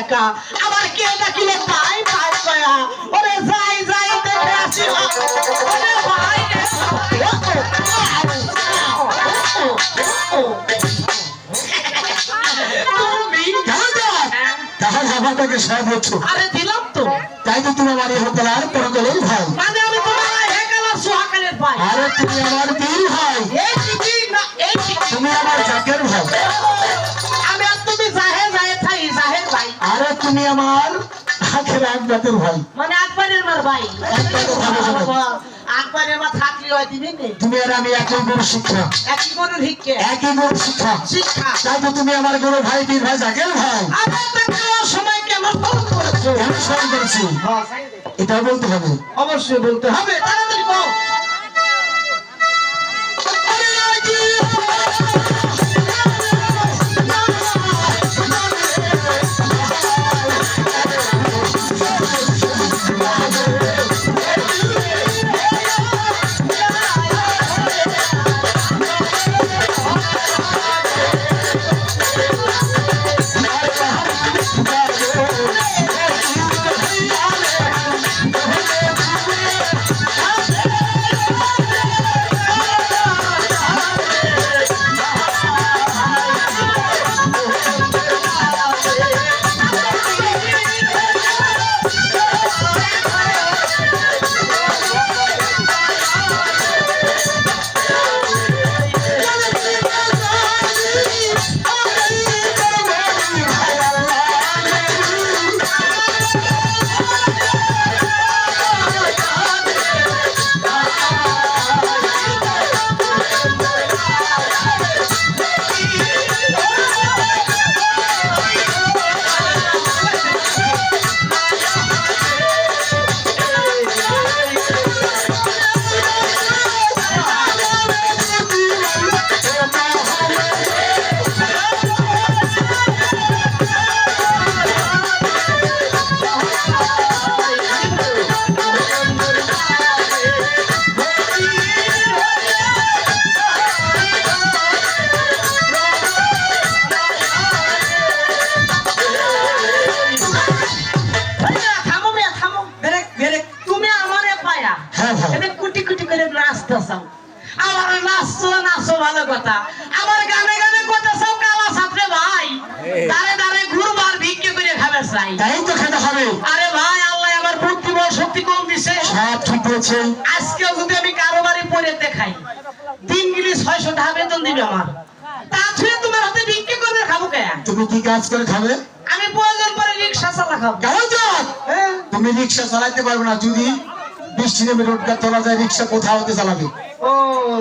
থাইকা আবার কে ডাকিল ভাই ভাই কয়া ওরে যাই যাই দেখে আসি ওরে ভাই তাহলে আমাকে সব হচ্ছে। আরে দিলাম তো, তাই তো তুমি আমার হতলার পরকলের ভাই। মানে আমি তোমার হেকালার সোহাকালের ভাই। আরে তুমি আমার বীর ভাই। এই ঠিকই না, এই ঠিক তুমি আমার জাকের ভাই। আমি আর তুমি জাহে থাই জাহের ভাই। আরে তুমি আমার আখের আকবাতের ভাই। মানে আকবরের মার ভাই। আকবরের ভাই। আকবরের মা থাকলে হয় দিবি নে। তুমি আর আমি একই গুরু শিক্ষা, একই গরুর হিক্কে একই গুরু শিক্ষা। শিক্ষা তাই তো তুমি আমার গুরু ভাই, বীর ভাই, জাকের ভাই। আরে দেখো সময় কেমন ফোন করেছো। আমি সব করেছি, এটাও বলতে হবে। অবশ্যই বলতে হবে, তাড়াতাড়ি কও। আজকেও যদি আমি কারো বাড়ি পড়ে দেখাই দিনগুলি 600 টাকা বেতন দিবে আমার, তা ছুঁয়ে তোমার হাতে বিক্রি করে খাবো কে? তুমি কি কাজ করে খাবে? আমি প্রয়োজন পরে রিক্সা চালা খাবো। তুমি রিক্সা চালাতে পারবে না, যদি বৃষ্টি নেমে রোডটা তোলা যায় রিক্সা কোথাও হতে চালাবে? ও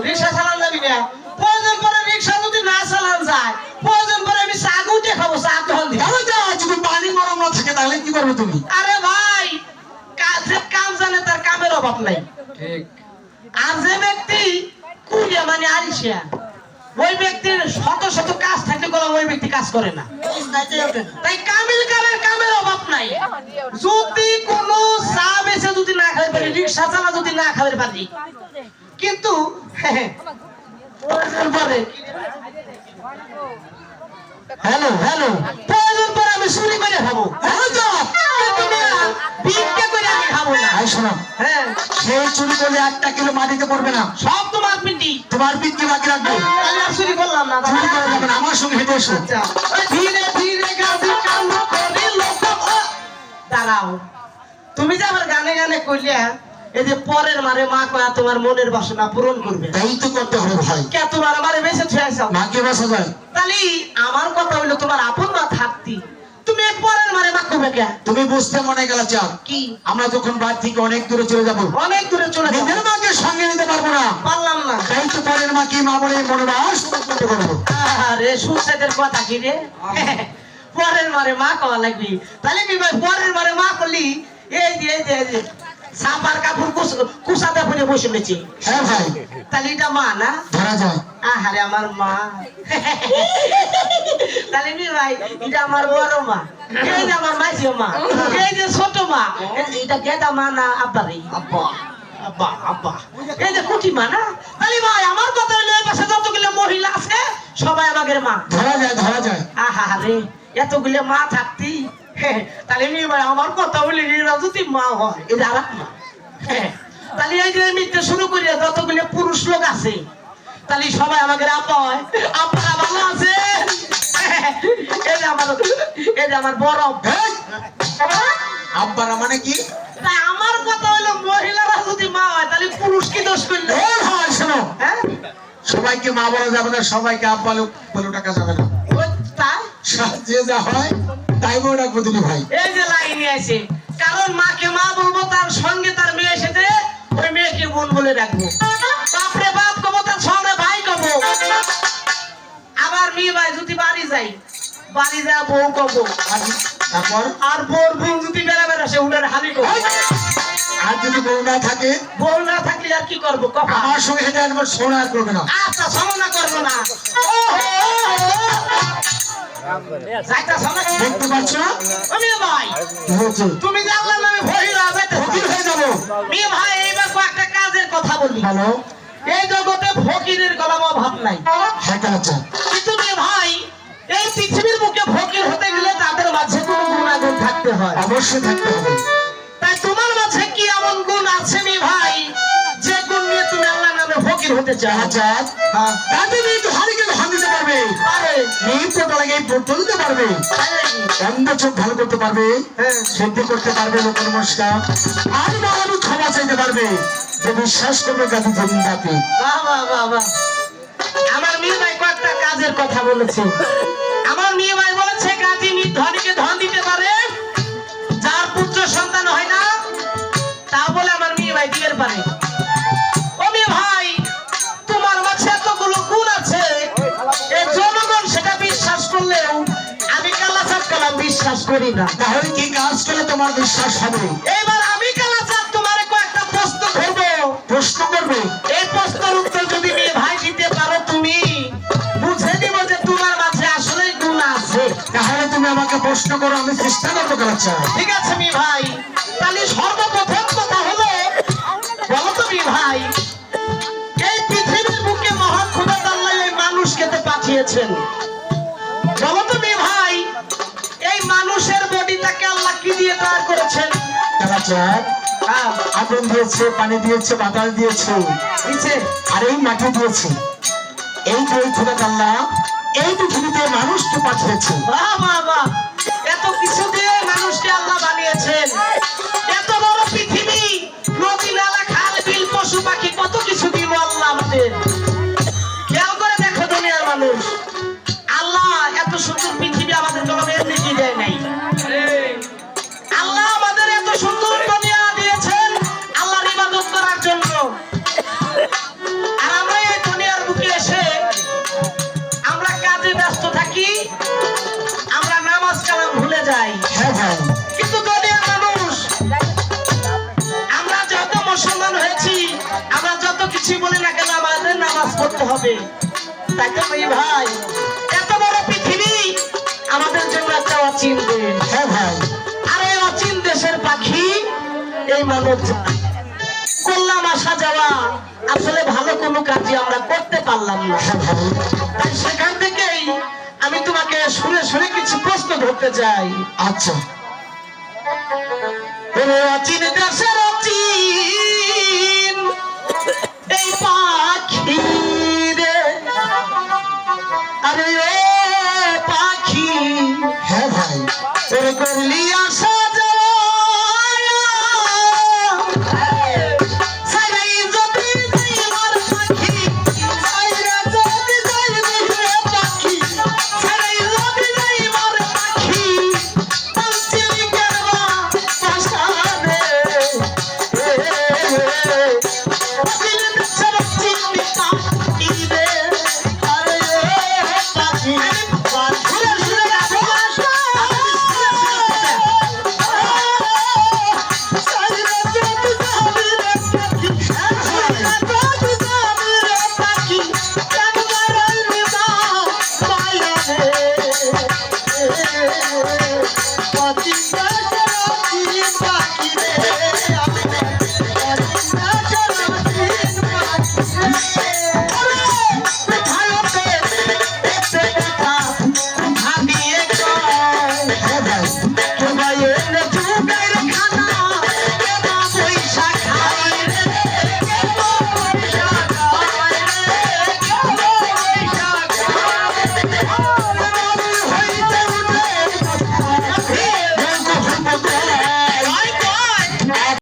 রিক্সা চালান যাবি না, প্রয়োজন পরে রিক্সা যদি না চালান যায় প্রয়োজন পরে আমি চা গুটে খাবো, চা তখন দিই। যদি পানি গরম না থাকে তাহলে কি করবে তুমি? আরে ভাই যে কাম জানে তার কামের অভাব নাই। ঠিক। আর যে ব্যক্তি কুড়িয়া মানে আরিসিয়া, ওই ব্যক্তির শত শত কাজ থাকতে গেলে ওই ব্যক্তি কাজ করে না। তাই কামিল কামের কামের অভাব নাই। যদি কোনো চা বেচে যদি না খাবে পারি, রিক্সা চালা যদি না খাবে পারি, কিন্তু প্রয়োজন পরে হ্যালো হ্যালো প্রয়োজন পরে আমি চুরি করে খাবো, ভিক্ষা করে আমি খাবো না। শোনো, হ্যাঁ সেই চুরি করলে 1 কিলো মাটিতে পড়বে না, সব তোমার পিটি, তোমার পিঠকে বাকি রাখবে। আমি আর চুরি করলাম না। চুরি করা যাবে না, আমার সঙ্গে হেঁটে এসো। ধীরে ধীরে গাছি কান্দ করিল। দাঁড়াও, তুমি যে আমার গানে গানে কইলে এই যে পরের মারে মা কয়া তোমার মনের বাসনা পূরণ করবে, তাই তো করতে হবে ভাই। কে তোমার আমারে বেঁচে ছুঁয়েছ মাকে বাসা যায়। তাহলে আমার কথা হইলো তোমার আপন মা থাকতি তুমি পরের মারে মা কবে কে? তুমি বুঝতে মনে গেল চাপ কি আমরা যখন বাড়ি থেকে অনেক দূরে চলে যাবো, অনেক দূরে চলে যাবো, নিজের মাকে সঙ্গে নিতে পারবো না, পারলাম না। তাই তো পরের মাকে মা বলে মনোবাস করতে পারবো। আরে সুসেদের কথা কি রে? পরের মারে মা কওয়া লাগবি, তাহলে কি ভাই পরের মারে মা করলি এই যে এই যে এই যে সাপার কাপড় কুসাতে পরে বসে নিয়েছি। হ্যাঁ ভাই, তাহলে এটা মা না? ধরা যায়। আহারে আমার মা। তাহলে কি ভাই এটা আমার বড় মা, এই যে আমার মাঝি মা, এই যে ছোট মা, এটা গেদা মা না আব্বারে? আব্বা আব্বা আব্বা, এই যে কুটি মা না? তাহলে ভাই আমার কথা হইলো এই পাশে যতগুলো মহিলা আছে সবাই আমাদের মা। ধরা যায়, ধরা যায়। আহারে এতগুলো মা থাকতি হ্যাঁ, তাহলে মেয়ে ভাই আমার কথা বলি এরা যদি মা হয় এটা আর এক মা। হ্যাঁ, তাহলে এই যে মিথ্যে শুরু করিয়া যতগুলো পুরুষ লোক আছে তাহলে সবাই আমাকে আপা হয়, আপনারা ভালো আছে? এই যে আমার বড় এই, আব্বারা মানে কি? তাই আমার কথা হলো মহিলারা যদি মা হয় তাহলে পুরুষ কি দোষ করলো? এই হয়, শোনো, হ্যাঁ, সবাইকে মা বলা যাবে না, সবাইকে আব্বা বলে ডাকা যাবে না। ওই তাই যে যা হয় তাই বলে ডাকবো দিলি ভাই। এই যে লাইনে আছে, কারণ মাকে মা বলবো তার সঙ্গে তার মেয়ের সাথে ওই মেয়েকে বোন বলে রাখবো, বাপরে বাপ কবো তার সঙ্গে ভাই কবো। আবার মেয়ে ভাই যদি বাড়ি যাই বাড়ি যা বউ কবো, তারপর আর বোর বোন যদি বেড়া বেড়া সে উনার হালি কবো। আর যদি বউ না থাকে, বউ না থাকলে আর কি করবো কপা? আমার সঙ্গে হেঁটে একবার সোনা আর করবে না। আচ্ছা সমনা করবো না। যাইতা সমনা দেখতে পাচ্ছ না ও মেয়ে ভাই, কি হয়েছে? তুমি যে আল্লাহর নামে ভহিরা যাইতে ফকির হয়ে যাবো। মেয়ে ভাই এইবার কয়েকটা কাজের কথা বলি। হ্যালো, এই জগতে ফকিরের গলাম অভাব নাই, হ্যাঁ কালাচা, কিন্তু মেয়ে ভাই এই পৃথিবীর বুকে ফকির হতে গেলে তাদের মাঝে কোনো গুণাগুণ থাকতে হয়। অবশ্যই থাকতে হবে। তাই তোমার মাঝে কি এমন গুণ আছে মেয়ে ভাই যে গুণ নিয়ে তুমি আল্লাহর নামে ফকির হতে চাও? আচ্ছা, তাতে মেয়ে তো হারিকে ধান দিতে পারবে, আরে মেয়ে তো লাগে পড়তে দিতে পারবে, তাই নাকি? অন্ধ চোখ ভালো করতে পারবে, হ্যাঁ। শুদ্ধি করতে পারবে, লোক নমস্কার আর মানুষ ক্ষমা চাইতে পারবে, যে বিশ্বাস করবে গাছে জিন্দাতে। বাহ বাহ বাহ বাহ। আমার মেয়ে ভাই কয়েকটা কাজের কথা বলেছে। আমার মেয়ে ভাই বলেছে গাজী ধনীকে ধন দিতে পারে, যার পুত্র সন্তান হয় না তা বলে আমার মেয়ে ভাই দিতে পারে। ও মেয়ে ভাই, তোমার মাঝে এতগুলো গুণ আছে, এই জনগণ সেটা বিশ্বাস করলেও আমি কালাচাঁদ কালাম বিশ্বাস করি না। তাহলে কি কাজ করলে তোমার বিশ্বাস হবে? এইবার আমি কালাচাঁদ তোমার কয়েকটা প্রশ্ন করবো, প্রশ্ন করবে, এই প্রশ্নের উত্তর যদি মেয়ে ভাই দিতে পারো তুমি বুঝে দিব যে তোমার মাঝে আসলে গুণ আছে। তাহলে তুমি আমাকে প্রশ্ন করো, আমি চেষ্টা করবো কালাচা। ঠিক আছে মেয়ে ভাই, তাহলে সর্বপ্রথম কথা হলো বলো তো মেয়ে ভাই, এই পৃথিবীর বুকে মহান খোদা আল্লাহ এই মানুষকে তো পাঠিয়েছেন, বলো তো মেয়ে ভাই এই মানুষের বডিটাকে আল্লাহ কি দিয়ে তৈরি করেছেন? কালাচা, হ্যাঁ, আগুন দিয়েছে, পানি দিয়েছে, বাতাস দিয়েছে, দিচ্ছে। আর এই মাটি দিয়েছে। এই দুই খোদা আল্লাহ এই পৃথিবীতে মানুষকে পাঠিয়েছে। বাহ বাহ বাহ, এত কিছু দিয়ে মানুষকে আল্লাহ বানিয়েছেন, এত বড় পৃথিবী, নদী নালা খাল বিল পশু পাখি কত কিছু দিব আল্লাহ আমাদের। খেয়াল করে দেখো দুনিয়ার মানুষ, আল্লাহ এত সুন্দর পৃথিবী আমাদের জন্য এমনি কি দেয় নাই। আল্লাহ আমাদের এত সুন্দর দুনিয়া দিয়েছেন আল্লাহর ইবাদত করার জন্য, আর আমরা এই দুনিয়ার বুকে এসে আমরা কাজে ব্যস্ত থাকি, আমরা নামাজ কালাম ভুলে যাই। হ্যাঁ ভাই, কিন্তু দুনিয়ার মানুষ আমরা যত মুসলমান হয়েছি, আমরা যত কিছু বলি না কেন আমাদের নামাজ পড়তে হবে। তাই তো মেয়ে ভাই, এত বড় পৃথিবী আমাদের জন্য একটা অচিন দেশ। হ্যাঁ ভাই, আর এই অচিন দেশের পাখি এই মানব জাতি। করলাম আসা যাওয়া, আসলে ভালো কোনো কাজই আমরা করতে পারলাম না। হ্যাঁ ভাই, তাই সেখান থেকেই আমি তোমাকে শুনে শুনে কিছু প্রশ্ন ধরতে চাই। আচ্ছা। ওরে অচিন দেশের অচিন এই পাখি রে, আরে ও পাখি হ্যাঁ ভাই, ওরে করলি আসা